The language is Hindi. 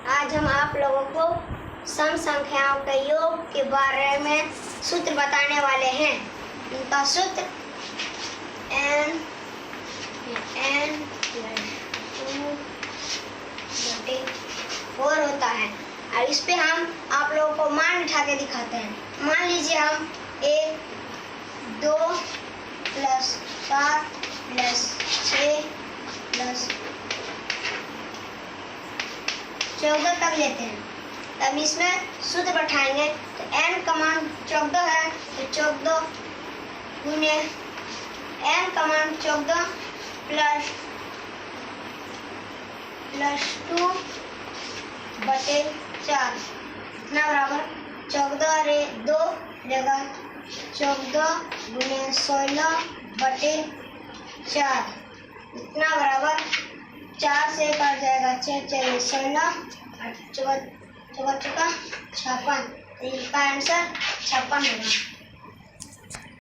आज हम आप लोगों को सम संख्याओं के योग के बारे में सूत्र बताने वाले हैं। इनका सूत्र n + 2/4 होता है। और इस पे हम आप लोगों को मान बिठा के दिखाते हैं। मान लीजिए हम 1, 2 + 7 + 6 + 14 तक लेते हैं। तब इसमें सूत्र बैठाएंगे तो n का मान 14 है, तो 14 गुने n का मान 14 + 2/4 इतना बराबर 14 रे 2 जगह 14 गुने 16/4 इतना बराबर 4 से कट जाएगा 6 4 16 और 4 56। इसका आंसर 56 होगा।